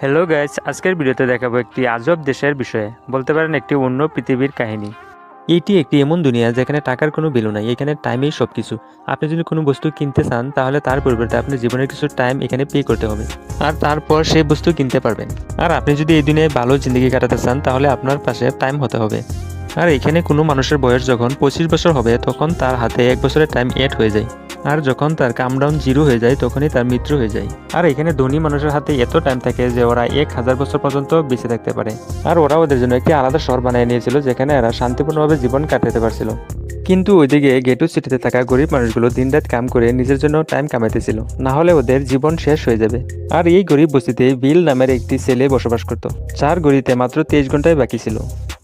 Hello guys, আজকের ভিডিওতে দেখাবো একটি আজব দেশের বিষয়ে, বলতে পারেন একটি অন্য পৃথিবীর কাহিনী। এটি একটি এমন দুনিয়া যেখানে টাকার কোনো ভ্যালু নাই, এখানে টাইমেই সব কিছু। আপনি যদি কোনো বস্তু কিনতে চান তাহলে তার পরিবর্তে আপনি জীবনের কিছু টাইম এখানে পে করতে হবে, আর তারপর সেই বস্তু কিনতে পারবেন। আর আপনি যদি এই দুনিয়ায় ভালো জিন্দগি কাটাতে চান তাহলে আপনার পাশে টাইম হতে হবে। আর এখানে কোনো মানুষের বয়স যখন 25 বছর হবে তখন তার হাতে 1 বছরের টাইম এড হয়ে যায়, আর যখন তার কামডাউন 0 হয়ে যায় তখনই তার মৃত্যু হয়ে যায়। আর এখানে ধনী মানুষের হাতে এত টাইম থাকে যে ওরা 1000 বছর পর্যন্ত বেঁচে থাকতে পারে। আর ওরা ওদের জন্য একটি আলাদা শহর বানিয়ে নিয়েছিল যেখানে এরা শান্তিপূর্ণভাবে জীবন কাটাতে পারছিল। কিন্তু ওইদিকে গেটু সিটিতে থাকা গরিব মানুষগুলো দিনরাত কাম করে নিজের জন্য টাইম কামাইতেছিল, না হলে ওদের জীবন শেষ হয়ে যাবে। আর এই গরিব বস্তিতে বিল নামের একটি ছেলে বসবাস করত, যার গড়িতে মাত্র 23 ঘন্টায় বাকি ছিল।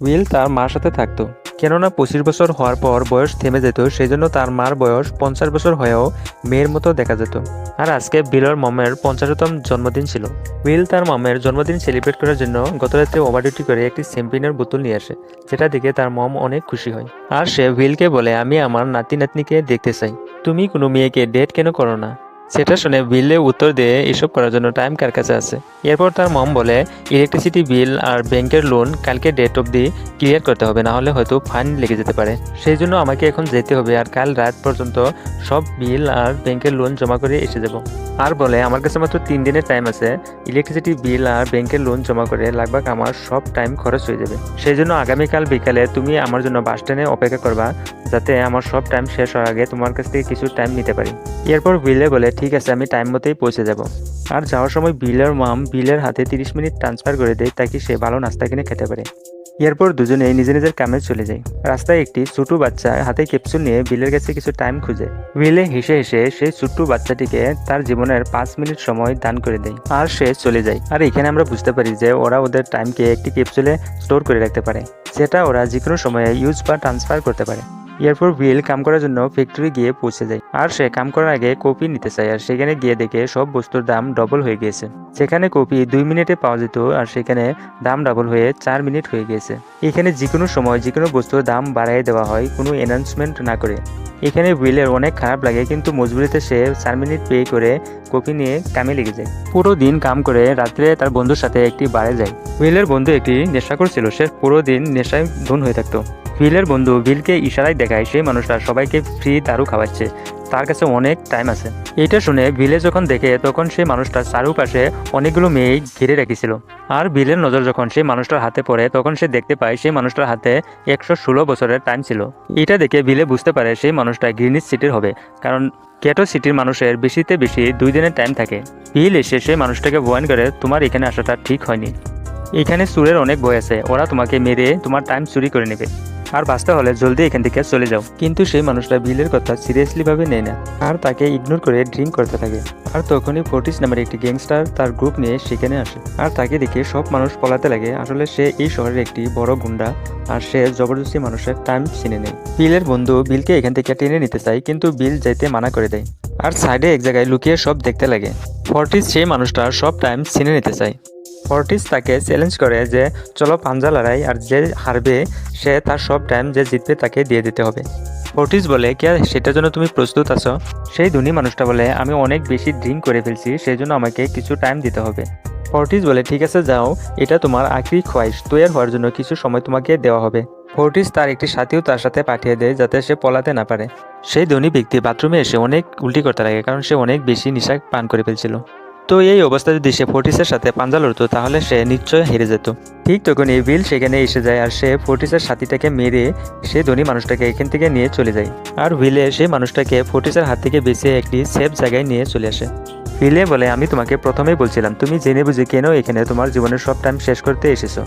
উইল তার মার সাথে থাকতো, কেননা 25 বছর হওয়ার পর বয়স থেমে যেত, সেই জন্য তার মার বয়স 50 বছর হয়েও মেয়ের মতো দেখা যেত। আর আজকে বিলের মমের 50তম জন্মদিন ছিল। উইল তার মমের জন্মদিন সেলিব্রেট করার জন্য গত রাতে ওভারডিউটি করে একটি শ্যাম্পেনের বোতল নিয়ে আসে, যেটা দেখে তার মম অনেক খুশি হয়। আর সে উইলকে বলে, আমি আমার নাতি নাতনিকে দেখতে চাই, তুমি কোনো মেয়েকে ডেট কেন করো না? সেটা শুনে বিলে উত্তর দিয়ে, এসব করার জন্য টাইম কার কাছে আছে। এরপর তার মম বলে, ইলেকট্রিসিটি বিল আর ব্যাংকের লোন কালকে ডেট অবধি ক্লিয়ার করতে হবে, না হলে হয়তো ফাইন লেগে যেতে পারে। সেই জন্য আমাকে এখন যেতে হবে, আর কাল রাত পর্যন্ত সব বিল আর ব্যাংকের লোন জমা করে এসে যাব। আর বলে, আমার কাছে মাত্র 3 দিনের টাইম আছে, ইলেকট্রিসিটি বিল আর ব্যাংকের লোন জমা করে লাগভাগ আমার সব টাইম খরচ হয়ে যাবে। সেই জন্য আগামীকাল বিকালে তুমি আমার জন্য বাস স্ট্যান্ডে অপেক্ষা করবা, যাতে আমার সব টাইম শেষ হওয়ার আগে তোমার কাছ থেকে কিছু টাইম নিতে পারি। এরপর বিলে বলে, ঠিক আছে, আমি টাইম মতোই পৌঁছে যাব। আর যাওয়ার সময় বিলের মাম বিলের হাতে 30 মিনিট ট্রান্সফার করে দেয়, তাকে সে ভালো নাস্তা কিনে খেতে পারে। এরপর দুজনেই নিজের নিজের কামে চলে যায়। রাস্তায় একটি ছোট বাচ্চা হাতে ক্যাপসুল নিয়ে বিলের কাছে কিছু টাইম খুঁজে। বিলে হেসে হেসে সেই ছোট্ট বাচ্চাটিকে তার জীবনের 5 মিনিট সময় দান করে দেয়, আর সে চলে যায়। আর এখানে আমরা বুঝতে পারি যে ওরা ওদের টাইমকে একটি ক্যাপসুলে স্টোর করে রাখতে পারে, যেটা ওরা যে কোনো সময়ে ইউজ বা ট্রান্সফার করতে পারে। এরপর বিল কাম করার জন্য ফ্যাক্টরি গিয়ে পৌঁছে যায়, আর সে কাম করার আগে কপি নিতে চায়। আর সেখানে গিয়ে দেখে সব বস্তুর দাম ডবল হয়ে গিয়েছে। সেখানে কপি 2 মিনিটে পাওয়া যেত, আর সেখানে দাম ডাবল হয়ে 4 মিনিট হয়ে গিয়েছে। এখানে যে কোনো সময় যে কোনো বস্তুর দাম বাড়াই দেওয়া হয়, কোনো অ্যানাউন্সমেন্ট না করে। এখানে উইলের অনেক খারাপ লাগে, কিন্তু মজবুরিতে সে 4 মিনিট পে করে কপি নিয়ে কামে লেগে যায়। পুরো দিন কাম করে রাত্রে তার বন্ধুর সাথে একটি বারে যায়। উইলের বন্ধু একটি নেশাখোর ছিল, সে পুরো দিন নেশায় ধুন হয়ে থাকতো। বিলের বন্ধু বিলকে ইশারায় দেখায় সেই মানুষটা সবাইকে ফ্রি দারু খাওয়াচ্ছে, তার কাছে অনেক টাইম আছে। এটা শুনে বিলে যখন দেখে তখন সেই মানুষটার চারুপাশে অনেকগুলো মেয়ে ঘিরে রেখেছিল। আর বিলের নজর যখন সেই মানুষটার হাতে পড়ে তখন সে দেখতে পায় সেই মানুষটার হাতে 116 বছরের টাইম ছিল। এটা দেখে বিলে বুঝতে পারে সেই মানুষটা গ্রিনিচ সিটির হবে, কারণ কেটো সিটির মানুষের বেশিতে বেশি 2 দিনের টাইম থাকে। বিল এসে সেই মানুষটাকে ওয়ার্ন করে, তোমার এখানে আসাটা ঠিক হয়নি, এখানে চুরের অনেক ভয় আছে, ওরা তোমাকে মেরে তোমার টাইম চুরি করে নেবে, আর বাঁচতে হলে জলদি এখান থেকে চলে যাও। কিন্তু সেই মানুষটা বিলের কথা সিরিয়াসলি ভাবে নেয় না, আর তাকে ইগনোর করে ড্রিঙ্ক করতে থাকে। আর তখনই ফোর্টিস নামের একটি গ্যাংস্টার তার গ্রুপ নিয়ে সেখানে আসে, আর তাকে দেখে সব মানুষ পলাতে লাগে। আসলে সে এই শহরের একটি বড় গুন্ডা, আর সে জবরদস্তি মানুষের টাইম ছিনে নেয়। বিলের বন্ধু বিলকে এখান থেকে টেনে নিতে চায়, কিন্তু বিল যাইতে মানা করে দেয়, আর সাইডে এক জায়গায় লুকিয়ে সব দেখতে লাগে। ফোর্টিস সেই মানুষটার সব টাইম ছিনে নিতে চায়। ফোর্টিস তাকে চ্যালেঞ্জ করে যে চলো পাঞ্জা লড়াই, আর যে হারবে সে তার সব টাইম যে জিতবে তাকে দিয়ে দিতে হবে। ফোর্টিস বলে, কে সেটার জন্য তুমি প্রস্তুত আছো? সেই ধনী মানুষটা বলে, আমি অনেক বেশি ড্রিঙ্ক করে ফেলছি, সেই জন্য আমাকে কিছু টাইম দিতে হবে। ফোর্টিস বলে, ঠিক আছে যাও, এটা তোমার আখরি খোয়াইশ, তৈরি হওয়ার জন্য কিছু সময় তোমাকে দেওয়া হবে। ফোর্টিস তার একটি সাথীও তার সাথে পাঠিয়ে দেয় যাতে সে পলাতে না পারে। সেই ধনী ব্যক্তি বাথরুমে এসে অনেক উল্টি করতে লাগে, কারণ সে অনেক বেশি নেশা পান করে ফেলছিল। তো এই অবস্থা যদি সে ফোর্টিসের সাথে পাঞ্জা লড়তো তাহলে সে নিশ্চয় হেরে যেত। ঠিক তখনই বিল সেখানে এসে যায়, আর সে ফোর্টিসের সাথীটাকে মেরে সে ধনী মানুষটাকে এখান থেকে নিয়ে চলে যায়। আর উইলে সেই মানুষটাকে ফোর্টিসের হাত থেকে বেঁচে একটি সেফ জায়গায় নিয়ে চলে আসে। উইলে বলে, আমি তোমাকে প্রথমেই বলছিলাম, তুমি জেনে বুঝে কেন এখানে তোমার জীবনের সব টাইম শেষ করতে এসেছো।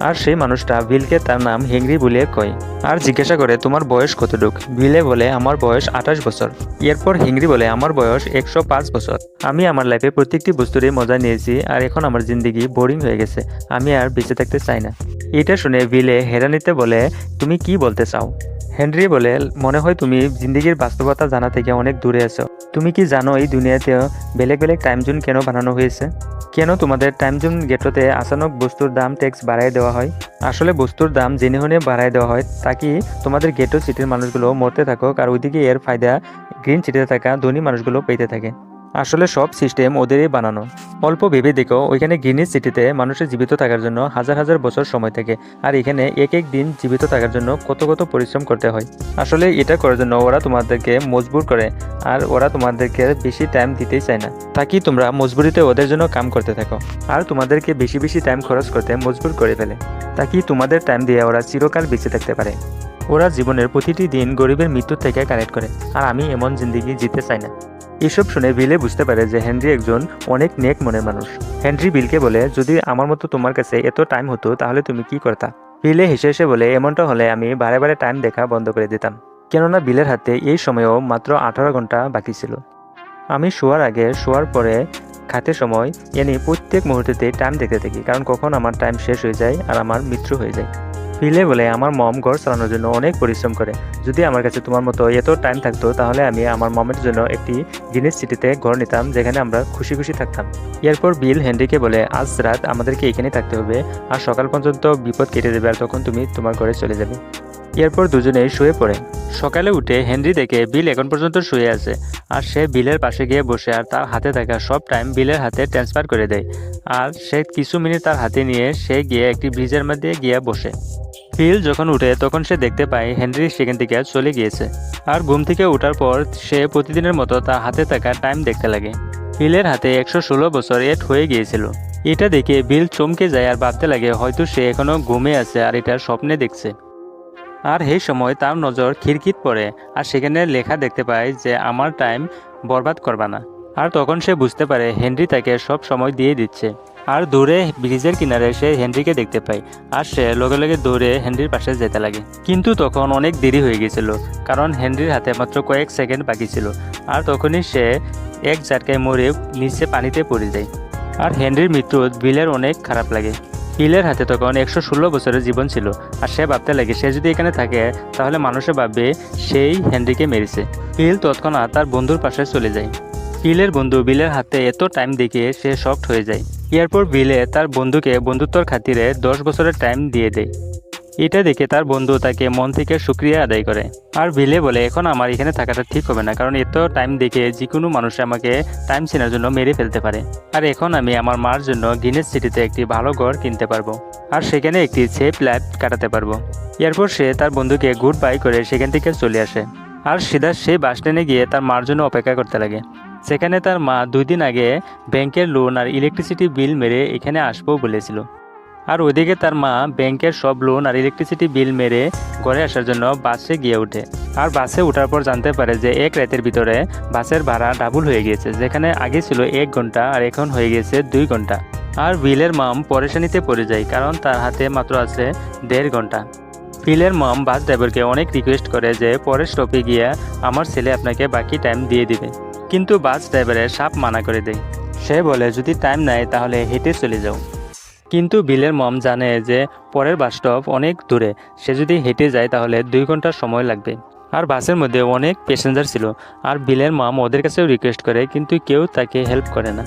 আর সেই মানুষটা বিলকে তার নাম হেনরি বলে কয়, আর জিজ্ঞাসা করে তোমার বয়স কতটুক। বিলে বলে, আমার বয়স 28 বছর। এরপর হেনরি বলে, আমার বয়স 105 বছর। আমি আমার লাইফে প্রত্যেকটি বস্তুরই মজা নিয়েছি, আর এখন আমার জিন্দগি বোরিং হয়ে গেছে, আমি আর বেঁচে থাকতে চাই না। এটা শুনে বিলে হেরানিতে বলে, তুমি কি বলতে চাও? হেনরি বলে, মনে হয় তুমি জিন্দগির বাস্তবতা জানা থেকে অনেক দূরে আছো। তুমি কি জানো এই দুনিয়াতেও বেলেগ বেলেগ টাইম জোন কেন বানানো হয়েছে? কেন তোমাদের টাইম জোন গেটোতে আচানক বস্তুর দাম ট্যাক্স বাড়ায় দেওয়া হয়? আসলে বস্তুর দাম জেনে হনে বাড়ায় দেওয়া হয় তাকে তোমাদের গেটো সিটির মানুষগুলো মরতে থাকুক, আর ওইদিকে এর ফায়দা গ্রিন সিটিতে থাকা ধনী মানুষগুলো পেতে থাকে। আসলে সব সিস্টেম ওদেরই বানানো। অল্প ভেবে দেখো, ওইখানে গ্রিনিচ সিটিতে মানুষের জীবিত থাকার জন্য হাজার হাজার বছর সময় থাকে, আর এখানে এক এক দিন জীবিত থাকার জন্য কত কত পরিশ্রম করতে হয়। আসলে এটা করার জন্য ওরা তোমাদেরকে মজবুর করে, আর ওরা তোমাদেরকে বেশি টাইম দিতেই চায় না, তাকি তোমরা মজবুরিতে ওদের জন্য কাম করতে থাকো, আর তোমাদেরকে বেশি বেশি টাইম খরচ করতে মজবুর করে ফেলে, তাকি তোমাদের টাইম দিয়ে ওরা চিরকাল বেঁচে থাকতে পারে। ওরা জীবনের প্রতিটি দিন গরিবের মৃত্যুর থেকে কালেক্ট করে, আর আমি এমন জিন্দেগি জিতে চাই না। এসব শুনে বিলে বুঝতে পারে যে হেনরি একজন অনেক নেক মনের মানুষ। হেনরি বিলকে বলে, যদি আমার মতো তোমার কাছে এত টাইম হতো তাহলে তুমি কি করতা? বিলে হেসে হেসে বলে, এমনটা হলে আমি বারে বারে টাইম দেখা বন্ধ করে দিতাম, কেননা বিলের হাতে এই সময়েও মাত্র 18 ঘন্টা বাকি ছিল। আমি শোয়ার আগে, শোয়ার পরে, খাতে সময় প্রত্যেক মুহূর্তেতেই টাইম দেখতে থাকি, কারণ কখন আমার টাইম শেষ হয়ে যায় আর আমার মৃত্যু হয়ে যায়। ফিলে বলে, আমার মম ঘর চালানোর জন্য অনেক পরিশ্রম করে, যদি আমার কাছে তোমার মতো এত টাইম থাকতো তাহলে আমি আমার মমের জন্য একটি গ্রিনিচ সিটিতে ঘর নিতাম, যেখানে আমরা খুশি খুশি থাকতাম। এরপর বিল হেনরিকে বলে, আজ রাত আমাদেরকে এখানে থাকতে হবে, আর সকাল পর্যন্ত বিপদ কেটে দেবে, আর তখন তুমি তোমার ঘরে চলে যাবে। এরপর দুজনেই শুয়ে পড়ে। সকালে উঠে হেনরি দেখে বিল এখন পর্যন্ত শুয়ে আছে, আর সে বিলের পাশে গিয়ে বসে আর তার হাতে থাকা সব টাইম বিলের হাতে ট্রান্সফার করে দেয়, আর সে কিছু মিনিট তার হাতে নিয়ে সে গিয়ে একটি ব্রিজের মধ্যে গিয়ে বসে। বিল যখন উঠে তখন সে দেখতে পায় হেনরি সেখান থেকে চলে গিয়েছে, আর ঘুম থেকে ওঠার পর সে প্রতিদিনের মতো তার হাতে থাকা টাইম দেখতে লাগে। বিলের হাতে 116 বছর এড হয়ে গিয়েছিল। এটা দেখে বিল চমকে যায় আর ভাবতে লাগে হয়তো সে এখনো ঘুমে আছে আর এটা স্বপ্নে দেখছে। আর এই সময় তার নজর খিড়কিত পড়ে, আর সেখানে লেখা দেখতে পায় যে আমার টাইম বরবাদ করবা না। আর তখন সে বুঝতে পারে হেনরি তাকে সব সময় দিয়ে দিচ্ছে। আর দূরে ব্রিজের কিনারে সে হেনরিকে দেখতে পায়, আর সে লগে লগে দৌড়ে হেনরির পাশে যেতে লাগে। কিন্তু তখন অনেক দেরি হয়ে গেছিল, কারণ হেনরির হাতে মাত্র কয়েক সেকেন্ড বাকি ছিল। আর তখনই সে এক ঝাটকায় মরে নিচে পানিতে পড়ে যায়। আর হেনরির মৃত্যু বিলের অনেক খারাপ লাগে। বিলের হাতে তখন 116 বছরের জীবন ছিল, আর সে ভাবতে লাগে সে যদি এখানে থাকে তাহলে মানুষে ভাববে সেই হেনরিকে মেরেছে। বিল তৎক্ষণাৎ তার বন্ধুর পাশে চলে যায়। বিলের বন্ধু বিলের হাতে এত টাইম দেখে সে শকড হয়ে যায়। এরপর বিলে তার বন্ধুকে বন্ধুত্বর খাতিরে 10 বছরের টাইম দিয়ে দেয়। এটা দেখে তার বন্ধু তাকে মন থেকে শুকরিয়া আদায় করে। আর বিলে বলে, এখন আমার এখানে থাকাটা ঠিক হবে না, কারণ এত টাইম দেখে যে কোনো মানুষ আমাকে টাইম চেনার জন্য মেরে ফেলতে পারে। আর এখন আমি আমার মার জন্য গ্রিনিচ সিটিতে একটি ভালো ঘর কিনতে পারবো, আর সেখানে একটি সেফ লাইফ কাটাতে পারবো। এরপর সে তার বন্ধুকে গুড বাই করে সেখান থেকে চলে আসে, আর সিধা সেই বাস স্ট্যান্ডে গিয়ে তার মার জন্য অপেক্ষা করতে লাগে। সেখানে তার মা 2 দিন আগে ব্যাংকের লোন আর ইলেকট্রিসিটি বিল মেরে এখানে আসবো বলেছিল। আর ওইদিকে তার মা ব্যাংকের সব লোন আর ইলেকট্রিসিটি বিল মেরে ঘরে আসার জন্য বাসে গিয়ে ওঠে। আর বাসে ওঠার পর জানতে পারে যে এক রাতের ভিতরে বাসের ভাড়া ডাবল হয়ে গিয়েছে, যেখানে আগে ছিল 1 ঘন্টা আর এখন হয়ে গিয়েছে 2 ঘন্টা। আর বিলের মাম পরেশানিতে পড়ে যায়, কারণ তার হাতে মাত্র আছে 1.5 ঘন্টা। বিলের মাম বাস ড্রাইভারকে অনেক রিকোয়েস্ট করে যে পরের স্টপে গিয়ে আমার ছেলে আপনাকে বাকি টাইম দিয়ে দিবে, কিন্তু বাস ড্রাইভারের সাপ মানা করে দেয়। সে বলে যদি টাইম নেয় তাহলে হেঁটে চলে যাও। কিন্তু বিলের মম জানে যে পরের বাস স্টপ অনেক দূরে, সে যদি হেঁটে যায় তাহলে 2 ঘন্টা সময় লাগবে। আর বাসের মধ্যে অনেক প্যাসেঞ্জার ছিল, আর বিলের মম ওদের কাছেও রিকোয়েস্ট করে, কিন্তু কেউ তাকে হেল্প করে না।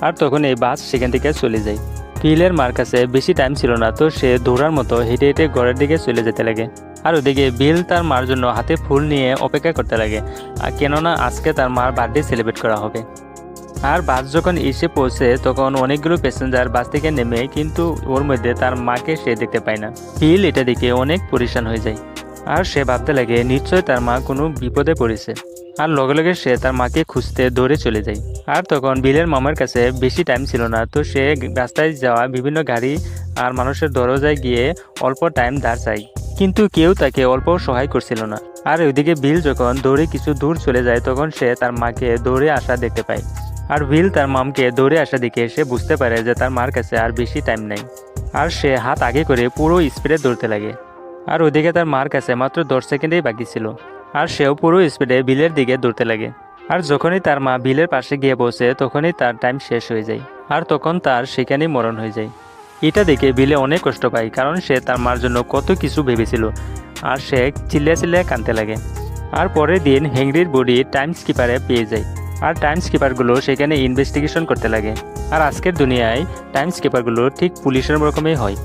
আর তখন এই বাস সেখান থেকে চলে যায়। বিলের মার কাছে বেশি টাইম ছিল না, তো সে দৌড়ার মতো হেঁটে হেঁটে ঘরের দিকে চলে যেতে লাগে। আর ওদিকে বিল তার মার জন্য হাতে ফুল নিয়ে অপেক্ষা করতে লাগে, আর কেননা আজকে তার মার বার্থডে সেলিব্রেট করা হবে। আর বাস যখন এসে পৌঁছে তখন অনেকগুলো প্যাসেঞ্জার বাস থেকে নেমে, কিন্তু ওর মধ্যে তার মাকে সে দেখতে পায় না। বিল এটা দেখে অনেক পরেশান হয়ে যায়, আর সে ভাবতে লাগে নিশ্চয় তার মা কোনো বিপদে পড়েছে। আর লগে লগে সে তার মাকে খুঁজতে দৌড়ে চলে যায়। আর তখন বিলের মামার কাছে বেশি টাইম ছিল না, তো সে রাস্তায় যাওয়া বিভিন্ন গাড়ি আর মানুষের দরজায় গিয়ে অল্প টাইম ধার চায়, কিন্তু কেউ তাকে অল্প সহায় করছিল না। আর ওইদিকে বিল যখন দৌড়ে কিছু দূর চলে যায় তখন সে তার মাকে দৌড়ে আসা দেখতে পায়। আর বিল তার মামকে দৌড়ে আসা দেখে সে বুঝতে পারে যে তার মার কাছে আর বেশি টাইম নেই, আর সে হাত আগে করে পুরো স্পিডে দৌড়তে লাগে। আর ওদিকে তার মার কাছে মাত্র 10 সেকেন্ডেই বাকি ছিল, আর সেও পুরো স্পিডে বিলের দিকে দৌড়তে লাগে। আর যখনই তার মা বিলের পাশে গিয়ে বসে তখনই তার টাইম শেষ হয়ে যায়, আর তখন তার সেখানেই মরণ হয়ে যায়। এটা দেখে বিলে অনেক কষ্ট পায়, কারণ সে তার মার জন্য কত কিছু ভেবেছিল, আর সে চিল্লিয়ে চিল্লিয়ে কাঁদতে লাগে। আর পরের দিন হেনরির বডি টাইম স্কিপারে পেয়ে যায়, আর টাইম স্কিপারগুলো সেখানে ইনভেস্টিগেশন করতে লাগে। আর আজকের দুনিয়ায় টাইম স্কিপারগুলো ঠিক পুলিশের রকমই হয়।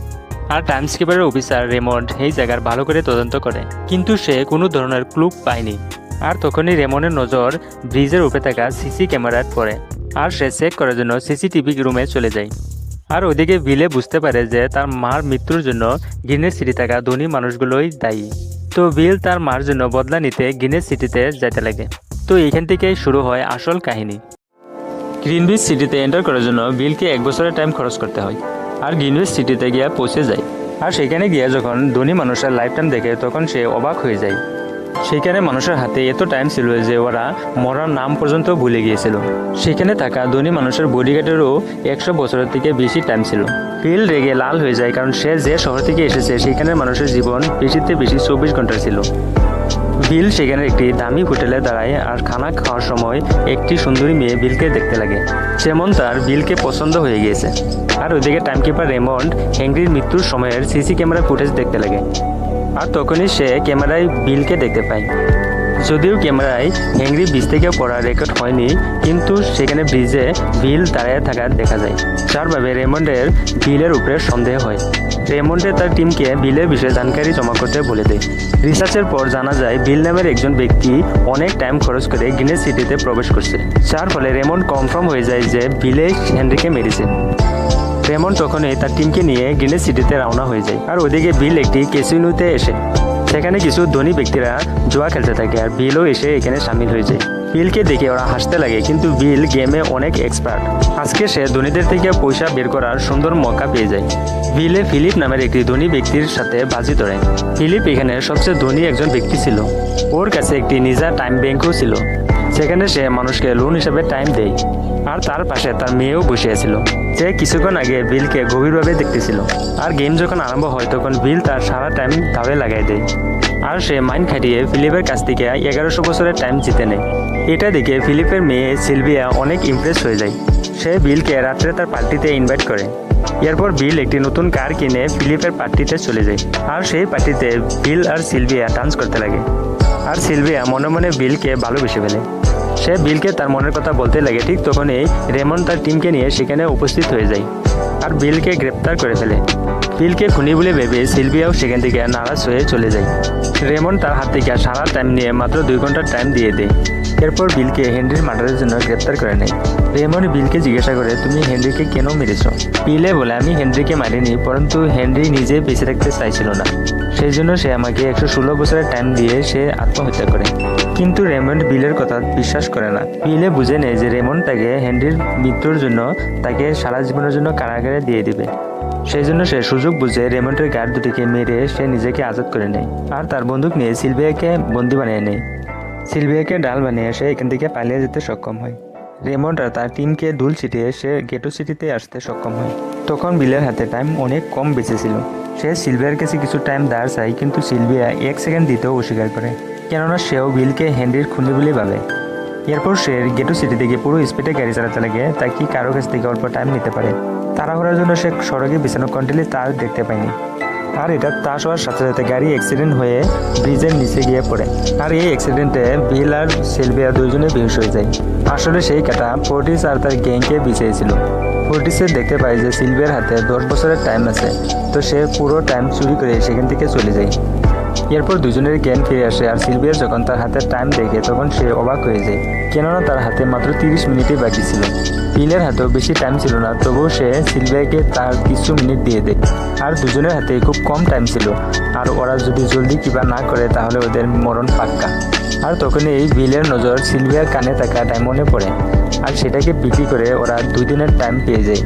আর টাইম স্কিপারের অফিসার রেমন্ড এই জায়গার ভালো করে তদন্ত করে, কিন্তু সে কোনো ধরনের ক্লু পায়নি। আর তখনই রেমনের নজর ব্রিজের উপরে থাকা সিসি ক্যামেরার পড়ে, আর সে চেক করার জন্য সিসিটিভি রুমে চলে যায়। আর ওদিকে বিলে বুঝতে পারে যে তার মার মৃত্যুর জন্য গিনেস সিটি থাকা ধনী মানুষগুলোই দায়ী। তো বিল তার মার জন্য বদলা নিতে গিনেস সিটিতে যেতে লাগে। তো এইখান থেকেই শুরু হয় আসল কাহিনী। গ্রিনউইচ সিটিতে এন্টার করার জন্য বিলকে 1 বছরের টাইম খরচ করতে হয়। আর গ্রিনউইচ সিটিতে গিয়ে পৌঁছে যায়। আর সেখানে গিয়ে যখন ধনী মানুষের লাইফ টাইম দেখে তখন সে অবাক হয়ে যায়। সেখানে মানুষের হাতে এত টাইম ছিল যে ওরা মরার নাম পর্যন্ত ভুলে গিয়েছিল। সেখানে থাকা ধনী মানুষের বডিগার্ডেরও 100 বছরের থেকে বেশি টাইম ছিল। বিল রেগে লাল হয়ে যায়, কারণ সে যে শহর থেকে এসেছে সেখানে মানুষের জীবন বেশিতে বেশি 24 ঘন্টার ছিল। বিল সেখানে একটি দামি হোটেলে দাঁড়ায় আর খানা খাওয়ার সময় একটি সুন্দরী মেয়ে বিলকে দেখতে লাগে, যেমন তার বিলকে পছন্দ হয়ে গিয়েছে। আর ওইদিকে টাইমকিপার রেমন্ড হেনরির মৃত্যুর সময়ের সিসি ক্যামেরা ফুটেজ দেখতে লাগে। আর তখনই সে ক্যামেরায় বিলকে দেখতে পায়। যদিও ক্যামেরায় হেনরি ব্রিজ থেকে পড়া রেকর্ড হয়নি, কিন্তু সেখানে ব্রিজে বিল দাঁড়িয়ে থাকা দেখা যায়, যার ভাবে রেমন্ডের বিলের উপরে সন্দেহ হয়। রেমন্ডে তার টিমকে বিলের বিষয়ে জানকারি জমা করতে বলে দেয়। রিসার্চের পর জানা যায় বিল নামের একজন ব্যক্তি অনেক টাইম খরচ করে গিনেস সিটিতে প্রবেশ করছে, যার ফলে রেমন্ড কনফার্ম হয়ে যায় যে বিলে হেনরিকে মেরেছে। রেমন্ড তখনই তার টিমকে নিয়ে গিনেস সিটিতে রওনা হয়ে যায়। আর ওদিকে বিল একটি ক্যাসিনোতে এসে সেখানে কিছু ধনী ব্যক্তিরা জুয়া খেলতে থাকে, আর বিলও এসে এখানে সামিল হয়ে যায়। বিলকে দেখে ওরা হাসতে লাগে, কিন্তু বিল গেমে অনেক এক্সপার্ট। আজকে সে ধনীদের থেকে পয়সা বের করার সুন্দর মৌকা পেয়ে যায়। বিলে ফিলিপ নামের একটি ধনী ব্যক্তির সাথে বাজি ধরে। ফিলিপ এখানে সবচেয়ে ধনী একজন ব্যক্তি ছিল। ওর কাছে একটি নিজা টাইম ব্যাংকও ছিল, সেখানে সে মানুষকে লোন হিসেবে টাইম দেয়। আর তার পাশে তার মেয়েও বসিয়েছিল, যে কিছুক্ষণ আগে বিলকে গভীরভাবে দেখতেছিল। আর গেম যখন আরম্ভ হয় তখন বিল তার সারা টাইম দাবে লাগাই দেয়। আর সে মাইন্ড খাটিয়ে ফিলিপের কাছ থেকে 1100 বছরের টাইম জিতে নেয়। এটা দেখে ফিলিপের মেয়ে সিলভিয়া অনেক ইমপ্রেস হয়ে যায়। সে বিলকে রাত্রে তার পার্টিতে ইনভাইট করে। এরপর বিল একটি নতুন কার কিনে ফিলিপের পার্টিতে চলে যায়। আর সেই পার্টিতে বিল আর সিলভিয়া ডান্স করতে লাগে। আর সিলভিয়া মনে মনে বিলকে ভালোবেসে ফেলে। সে বিলকে তার মনের কথা বলতে লাগে। ঠিক তখনই রেমন্ড তার টিমকে নিয়ে সেখানে উপস্থিত হয়ে যায় আর বিলকে গ্রেপ্তার করে ফেলে। বিলকে খুনি বলে ভেবে সিলভিয়াও সেখান থেকে নারাজ হয়ে চলে যায়। রেমন্ড তার হাত থেকে সারা টাইম নিয়ে মাত্র 2 ঘন্টার টাইম দিয়ে দেয়। এরপর বিলকে হেনরির মার্ডারের জন্য গ্রেপ্তার করে নেয়। রেমন্ড বিলকে জিজ্ঞাসা করে, তুমি হেনরিকে কেন মেরেছ? বিলে বলে, আমি হেনরিকে মারিনি, পরন্তু হেনরি নিজে বেঁচে থাকতে চাইছিল না, সেই জন্য সে আমাকে 116 বছরের টাইম দিয়ে সে আত্মহত্যা করে। কিন্তু রেমন্ড বিলের কথা বিশ্বাস করে না। বিলে বুঝে নেয় যে রেমন্ড তাকে হেনরির মৃত্যুর জন্য তাকে সারা জীবনের জন্য কারাগারে দিয়ে দিবে। সেই জন্য সে সুযোগ বুঝে রেমন্ডের গার্ড দুটিকে মেরে সে নিজেকে আজাদ করে নেয়। আর তার বন্দুক নিয়ে সিলভিয়াকে বন্দি বানিয়ে নেয়। সিলভিয়াকে ডাল বানিয়ে সে এখান থেকে পালিয়ে যেতে সক্ষম হয়। রেমন্ড আর তার টিমকে ধুল ছিটিয়ে সে গেটো সিটিতে আসতে সক্ষম হয়। তখন বিলের হাতে টাইম অনেক কম বেঁচে ছিল। সে সিলভিয়ার কাছে কিছু টাইম ধার চায়, কিন্তু সিলভিয়া 1 সেকেন্ড দিতেও অস্বীকার করে, কেননা সেও বিলকে হেনরির খুনি বলে ভাবে। এরপর সে গেটো সিটি থেকে পুরো স্পিডে গাড়ি চালাতে লাগে, তাকে কারো কাছ থেকে অল্প টাইম নিতে পারে। তাড়াহুড়ার জন্য সে সড়কে বিছানো কন্টিনিউ তার দেখতে পায়নি। আর এটা তাস হওয়ার সাথে সাথে গাড়ি অ্যাক্সিডেন্ট হয়ে ব্রিজের নিচে গিয়ে পড়ে। আর এই অ্যাক্সিডেন্টে বিল আর সিলভিয়া দুইজনে বেহুশ হয়ে যায়। আসলে সেই কাটা ফোর্টিস আর তার গ্যাংকে বিছিয়েছিল। ফোর্টিসে দেখতে পায় যে সিলভিয়ার হাতে 10 বছরের টাইম আছে, তো সে পুরো টাইম চুরি করে সেখান থেকে চলে যায়। এরপর দুজনের জ্ঞান ফিরে আসে। আর সিলভিয়া যখন তার হাতে টাইম দেখে তখন সে অবাক হয়ে যায়, কেননা তার হাতে মাত্র 30 মিনিটই বাকি ছিল। বিলের হাতেও বেশি টাইম ছিল না, তবুও সে সিলভিয়াকে তার কিছু মিনিট দিয়ে দেয়। আর দুজনের হাতে খুব কম টাইম ছিল, আর ওরা যদি জলদি কিবা না করে তাহলে ওদের মরণ পাক্কা। আর তখনই এই বিলের নজর সিলভিয়ার কানে থাকা ডায়মন্ডে পড়ে, আর সেটাকে বিক্রি করে ওরা 2 দিনের টাইম পেয়ে যায়।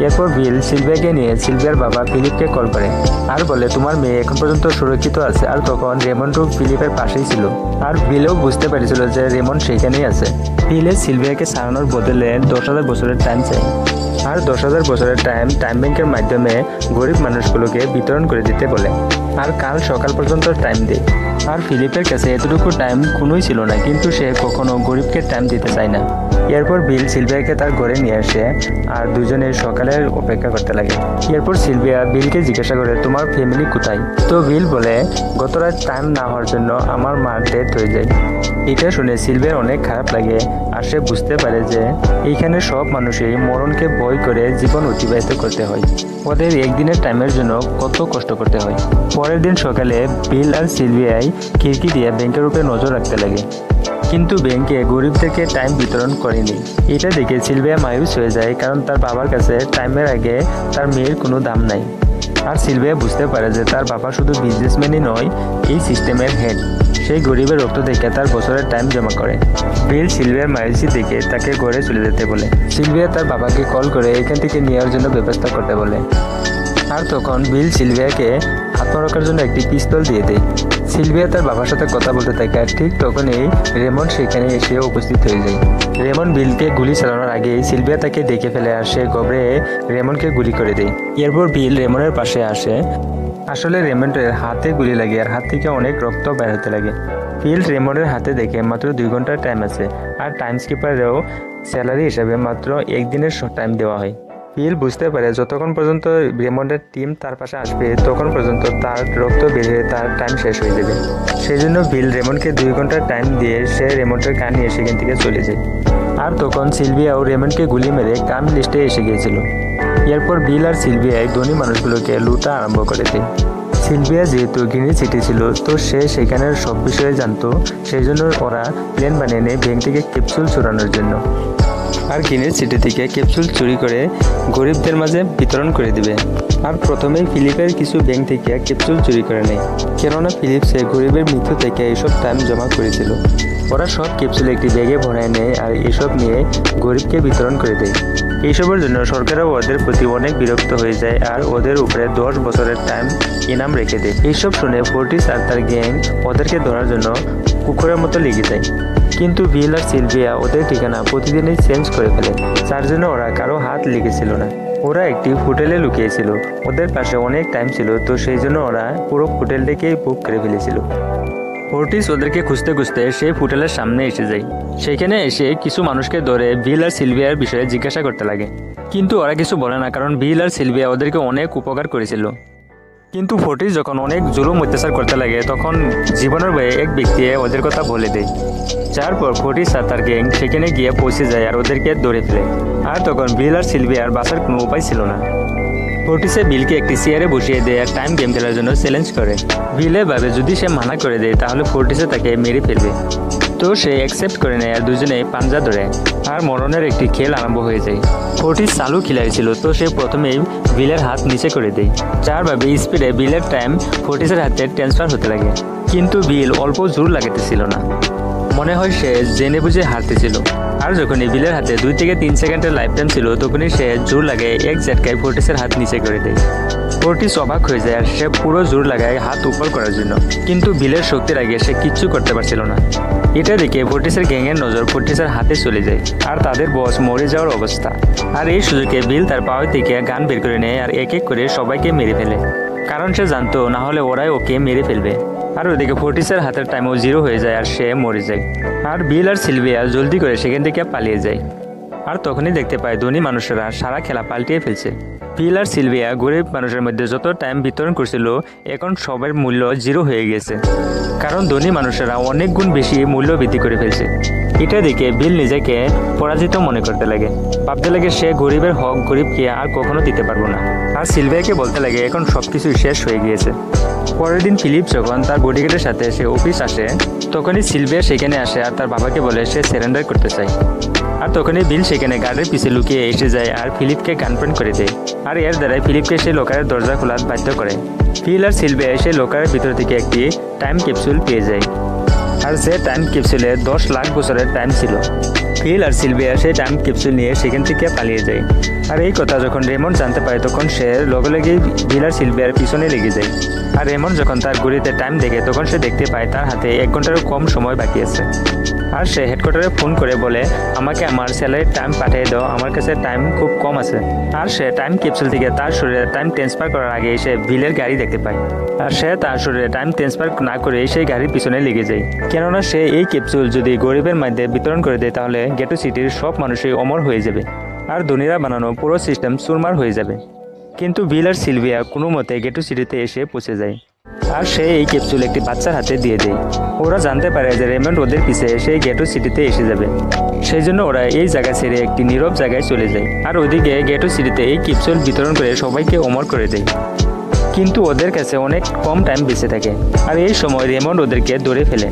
এরপর বিল সিলভিয়াকে নিয়ে সিলভিয়ার বাবা ফিলিপকে কল করে আর বলে, তোমার মেয়ে এখন পর্যন্ত সুরক্ষিত আছে। আর তখন রেমন্ডও ফিলিপের পাশেই ছিল, আর বিলও বুঝতে পেরেছিল যে রেমন্ড সেখানেই আছে। বিলে সিলভিয়াকে সারানোর বদলে 10,000 বছরের টাইম চাই। আর 10,000 বছরের টাইম ব্যাংকের মাধ্যমে গরিব মানুষগুলোকে বিতরণ করে দিতে বলে, আর কাল সকাল পর্যন্ত টাইম দেয়। আর ফিলিপের কাছে এতটুকু টাইম কোনোই ছিল না, কিন্তু সে কখনো গরিবকে টাইম দিতে চায় না। এরপর বিল সিলভিয়াকে তার ঘরে নিয়ে আসে, আর দুজনে সকালের অপেক্ষা করতে লাগে। এরপর সিলভিয়া বিলকে জিজ্ঞাসা করে, তোমার ফ্যামিলি কোথায়? তো বিল বলে, গত রাত টাইম না হওয়ার জন্য আমার মার ডেথ হয়ে যায়। এটা শুনে সিলভিয়ার অনেক খারাপ লাগে, আর সে বুঝতে পারে যে এইখানে সব মানুষই মরণকে ভয় করে জীবন অতিবাহিত করতে হয়। ওদের একদিনের টাইমের জন্য কত কষ্ট করতে হয়। পরের দিন সকালে বিল আর সিলভিয়াই খিড়কি দিয়ে ব্যাংকের উপরে নজর রাখতে লাগে। কিন্তু ব্যাংকে গরিবদেরকে টাইম বিতরণ করেনি। এটা দেখে সিলভিয়া মায়ুস হয়ে যায়, কারণ তার বাবার কাছে টাইমের আগে তার মেয়ের কোনো দাম নাই। আর সিলভিয়া বুঝতে পারে যে তার বাবা শুধু বিজনেসম্যানই নয়, এই সিস্টেমের হেড। সেই গরিবের রক্ত দেখে তার বছরের টাইম জমা করে। বিল সিলভিয়ার মায়ুসি দেখে তাকে ঘরে চলে যেতে বলে। সিলভিয়া তার বাবাকে কল করে এখান থেকে নেওয়ার জন্য ব্যবস্থা করতে বলে। আর তখন বিল সিলভিয়াকে আত্মরক্ষার জন্য একটি পিস্তল দিয়ে দেয়। সিলভিয়া তার বাবার সাথে কথা বলতে থাকে, আর ঠিক তখনই রেমন্ড সেখানে এসে উপস্থিত হয়ে যায়। রেমন্ড বিলকে গুলি চালানোর আগেই সিলভিয়া তাকে দেখে ফেলে, আর সে গবরে রেমন্ডকে গুলি করে দেয়। এরপর বিল রেমন্ডের পাশে আসে। আসলে রেমন্ডের হাতে গুলি লাগে, আর হাত থেকে অনেক রক্ত বের হতে লাগে। বিল রেমন্ডের হাতে দেখে মাত্র 2 ঘন্টার টাইম আছে, আর টাইম স্কিপারেও স্যালারি হিসাবে মাত্র 1 দিনের টাইম দেওয়া হয়। বিল বুঝতে পারে যতক্ষণ পর্যন্ত রেমন্ডের টিম তার পাশে আসবে তখন পর্যন্ত তার রক্ত বেড়ে তার টাইম শেষ হয়ে যাবে। সেই জন্য বিল রেমন্ডকে 2 ঘন্টার টাইম দিয়ে সে রেমন্ডের কান নিয়ে সেখান থেকে চলে যায়। আর তখন সিলভিয়াও রেমন্ডকে গুলি মেরে কাম লিস্টে এসে গিয়েছিল। এরপর বিল আর সিলভিয়ায় ধনী মানুষগুলোকে লুটা আরম্ভ করে দেয়। সিলভিয়া যেহেতু গ্রিনি সিটি ছিল, তো সে সেখানের সব বিষয়ে জানতো। সেই জন্য ওরা প্ল্যান বানিয়ে নেয় ব্যাংক থেকে ক্যাপসুল চুরানোর জন্য। আর গ্রিনি সিটি থেকে ক্যাপসুল চুরি করে গরিবদের মাঝে বিতরণ করে দিবে। আর প্রথমেই ফিলিপের কিছু ব্যাংক থেকে ক্যাপসুল চুরি করে নেয়, কেননা ফিলিপ সে গরিবের মৃত্যু থেকে এইসব টাইম জমা করেছিল। ওরা সব ক্যাপসুল একটি ব্যাগে ভরায় নেয় আর এসব নিয়ে গরিবকে বিতরণ করে দেয়। এইসবের জন্য সরকারও ওদের প্রতি অনেক বিরক্ত হয়ে যায়, আর ওদের উপরে 10 বছরের টাইম ইনাম রেখে দেয়। এইসব শুনে ফোর্টিস আর তার গ্যাং ওদেরকে ধরার জন্য কুকুরের মতো লেগে যায়। কিন্তু বিল আর সিলভিয়া ওদের ঠিকানা প্রতিদিনই চেঞ্জ করে ফেলে, যার জন্য ওরা কারো হাত লেগেছিল না। ওরা একটি হোটেলে লুকিয়েছিল, ওদের পাশে অনেক টাইম ছিল, তো সেই জন্য ওরা পুরো হোটেলটাকেই বুক করে ফেলেছিল। ফোর্টিস ওদেরকে খুঁজতে খুঁজতে সেই হোটেলের সামনে এসে যায়। সেখানে এসে কিছু মানুষকে ধরে বিল আর সিলভিয়ার বিষয়ে জিজ্ঞাসা করতে লাগে, কিন্তু ওরা কিছু বলে না, কারণ বিল আর সিলভিয়া ওদেরকে অনেক উপকার করেছিল। কিন্তু ফোর্টিস যখন অনেক জুলুম অত্যাচার করতে লাগে, তখন জীবনের ভয়ে এক ব্যক্তি ওদের কথা বলে দেয়। যার পর ফোর্টিস আর তার গ্যাং সেখানে গিয়ে পৌঁছে যায় আর ওদেরকে ধরে ফেলে। আর তখন বিল আর সিলভিয়ার বাঁচার কোনো উপায় ছিল না। ফোর্টিসে বিলকে একটি চেয়ারে বসিয়ে দেয় আর টাইম গেম খেলার জন্য চ্যালেঞ্জ করে। বিলে ভাবে যদি সে মানা করে দেয় তাহলে ফোর্টিসে তাকে মেরে ফেলবে, তো সে অ্যাকসেপ্ট করে নেয় আর দুজনে পাঞ্জা ধরে। আর মরণের একটি খেল আরম্ভ হয়ে যায়। ফোর্টিস চালু খিলাড়ি ছিল, তো সে প্রথমেই বিলের হাত নিচে করে দেয়, যার ভাবে স্পিডে বিলের টাইম ফোর্টিসের হাতে ট্রান্সফার হতে লাগে। কিন্তু বিল অল্প জোর লাগাতেছিল না, মনে হয় সে জেনে বুঝে হারতেছিল। আর যখনই বিলের হাতে 2 থেকে 3 সেকেন্ডের লাইফ টাইম ছিল, তখনই সে জোর লাগায় এক ঝটকায় ফোর্টিসের হাত নিচে করে দেয়। ফোর্টিস অবাক হয়ে যায় আর সে পুরো জোর লাগায় হাত উপর করার জন্য, কিন্তু বিলের শক্তির আগে সে কিচ্ছু করতে পারছিল না। এটা দেখে ফোর্টিসের গ্যাংয়ের নজর ফোর্টিসের হাতে চলে যায়, আর তাদের বস মরে যাওয়ার অবস্থা। আর এই সুযোগে বিল তার পাওয়ার থেকে গান বের করে নেয় আর এক এক করে সবাইকে মেরে ফেলে, কারণ সে জানতো না হলে ওরাই ওকে মেরে ফেলবে। আর ওদিকে ফোর্টিসের হাতের টাইমও 0 হয়ে যায় আর সে মরে যায়। আর বিল আর সিলভিয়া জলদি করে সেখান থেকে পালিয়ে যায়। আর তখনই দেখতে পায় ধনী মানুষেরা সারা খেলা পাল্টিয়ে ফেলছে। বিল আর সিলভিয়া গরিব মানুষের মধ্যে যত টাইম বিতরণ করছিল, এখন সবের মূল্য 0 হয়ে গেছে, কারণ ধনী মানুষেরা অনেক গুণ বেশি মূল্য বৃদ্ধি করে ফেলছে। এটা দেখে বিল নিজেকে পরাজিত মনে করতে লাগে, ভাবতে লাগে সে গরিবের হক গরিবকে আর কখনো দিতে পারবো না। আর সিলভিয়াকে বলতে লাগে এখন সবকিছু শেষ হয়ে গিয়েছে। পরের দিন ফিলিপ যখন তার বডিগার্ডের সাথে সে অফিস আসে, তখনই সিলভিয়া সেখানে আসে আর তার বাবাকে বলে সে সারেন্ডার করতে চায়। আর তখনই বিল সেখানে গার্ডের পিছে লুকিয়ে এসে যায় আর ফিলিপকে গানপয়েন্ট করে দেয়। আর এর দ্বারাই ফিলিপকে সেই লোকারের দরজা খোলার বাধ্য করে। বিল আর সিলভিয়া সেই লোকারের ভিতর থেকে একটি টাইম ক্যাপসুল পেয়ে যায়, আর যে টাইম ক্যাপসুলে 10 লাখ বছরের টাইম ছিল। বিল আর সিলভিয়া সেই টাইম ক্যাপসুল নিয়ে সেখান থেকে পালিয়ে যায়। আর এই কথা যখন রেমন্ড জানতে পারে, তখন সে লগে লগেই বিল আর সিলভিয়ার পিছনে লেগে যায়। আর রেমন্ড যখন তার ঘড়িতে টাইম দেখে, তখন সে দেখতে পায় তার হাতে 1 ঘন্টারও কম সময় বাকি আছে। আর সে হেডকোয়ার্টারে ফোন করে বলে আমাকে আমার স্যালারির টাইম পাঠিয়ে দাও, আমার কাছে টাইম খুব কম আছে। আর সে টাইম ক্যাপসুল থেকে তার শরীরে টাইম ট্রান্সফার করার আগে সে বিলের গাড়ি দেখতে পায়। আর সে তার শরীরে টাইম ট্রান্সফার না করে সেই গাড়ির পিছনে লেগে যায়, কেননা সে এই ক্যাপসুল যদি গরিবের মধ্যে বিতরণ করে দেয় তাহলে গেটো সিটির সব মানুষই অমর হয়ে যাবে, আর ধনীরা বানানো পুরো সিস্টেম চুরমার হয়ে যাবে। কিন্তু বিল আর সিলভিয়া কোনো মতে গেটো সিটিতে এসে পৌঁছে যায়, আর সে এই ক্যাপসুল একটি বাচ্চার হাতে দিয়ে দেয়। ওরা জানতে পারে যে রেমন্ড ওদের পিছে সেই গেটো সিটিতে এসে যাবে, সেই জন্য ওরা এই জায়গা ছেড়ে একটি নীরব জায়গায় চলে যায়। আর ওইদিকে গেটো সিটিতে এই ক্যাপসুল বিতরণ করে সবাইকে অমর করে দেয়। কিন্তু ওদের কাছে অনেক কম টাইম বেঁচে থাকে। আর এই সময় রেমন্ড ওদেরকে ধরে ফেলে।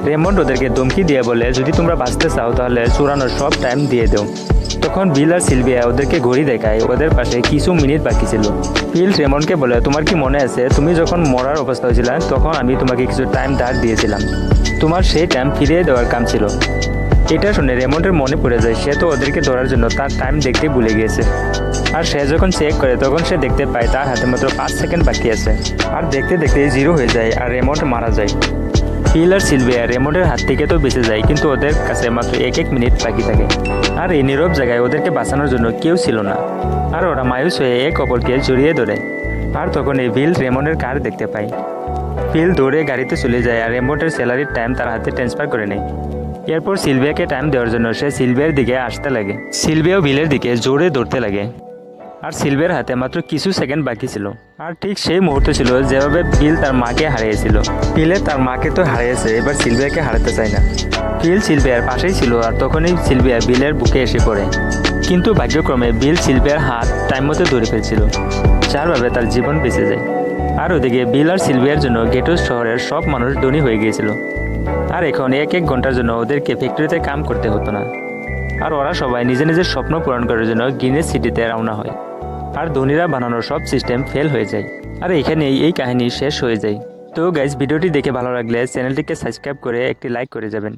রেমন্ড ওদেরকে ধমকি দিয়ে বলে, যদি তোমরা বাঁচতে চাও তাহলে চুরানোর সব টাইম দিয়ে দাও। তখন বিল আর সিলভিয়া ওদেরকে ঘড়ি দেখায়, ওদের পাশে কিছু মিনিট বাকি ছিল। বিল রেমন্ডকে বলে, তোমার কি মনে আছে তুমি যখন মরার অবস্থা হয়েছিল তখন আমি তোমাকে কিছু টাইম ধার দিয়েছিলাম, তোমার সেই টাইম ফিরিয়ে দেওয়ার কাম ছিল। এটা শুনে রেমন্ডের মনে পড়ে যায় সে তো ওদেরকে ধরার জন্য তার টাইম দেখতে ভুলে গিয়েছে। আর সে যখন চেক করে তখন সে দেখতে পায় তার হাতে মাত্র 5 সেকেন্ড বাকি আছে। আর দেখতে দেখতে 0 হয়ে যায় আর রেমন্ড মারা যায়। বিল আর সিলভিয়া রেমন্ডের হাত থেকে তো বেঁচে যায়, কিন্তু ওদের কাছে মাত্র 1 মিনিট বাকি থাকে। আর এই নীরব জায়গায় ওদেরকে বাঁচানোর জন্য কেউ ছিল না। আর ওরা মায়ুস হয়ে এক অপরকে জড়িয়ে ধরে। আর তখন এই বিল রেমন্ডের কার দেখতে পায়। বিল দৌড়ে গাড়িতে চলে যায় আর রেমন্ডের স্যালারির টাইম তার হাতে ট্রান্সফার করে নেয়। এরপর সিলভিয়াকে টাইম দেওয়ার জন্য সে সিলভিয়ার দিকে আসতে লাগে। সিলভিয়াও বিলের দিকে জোরে দৌড়তে লাগে। আর সিলভিয়ার হাতে মাত্র কিছু সেকেন্ড বাকি ছিল। আর ঠিক সেই মুহূর্ত ছিল যেভাবে বিল তার মাকে হারিয়েছিল। বিলে তার মাকে তো হারিয়েছে, এবার সিলভিয়াকে হারাতে চায় না। বিল সিলভিয়ার পাশেই ছিল আর তখনই সিলভিয়া বিলের বুকে এসে পড়ে। কিন্তু ভাগ্যক্রমে বিল সিলভিয়ার হাত টাইম মতো ধরে ফেলছিল, যার ভাবে তার জীবন বেঁচে যায়। আর ওদিকে বিল আর সিলভিয়ার জন্য গেটো শহরের সব মানুষ ধনী হয়ে গিয়েছিল। আর এখন 1 ঘন্টার জন্য ওদেরকে ফ্যাক্টরিতে কাম করতে হতো না। আর ওরা সবাই নিজের নিজের স্বপ্ন পূরণ করার জন্য গিনেস সিটিতে রওনা হয়। আর ধনীরা বানানোর সব সিস্টেম ফেল হয়ে যায়। আর এখানেই এই কাহিনী শেষ হয়ে যায়। তো গাইজ, ভিডিওটি দেখে ভালো লাগলে চ্যানেলটিকে সাবস্ক্রাইব করে একটি লাইক করে যাবেন।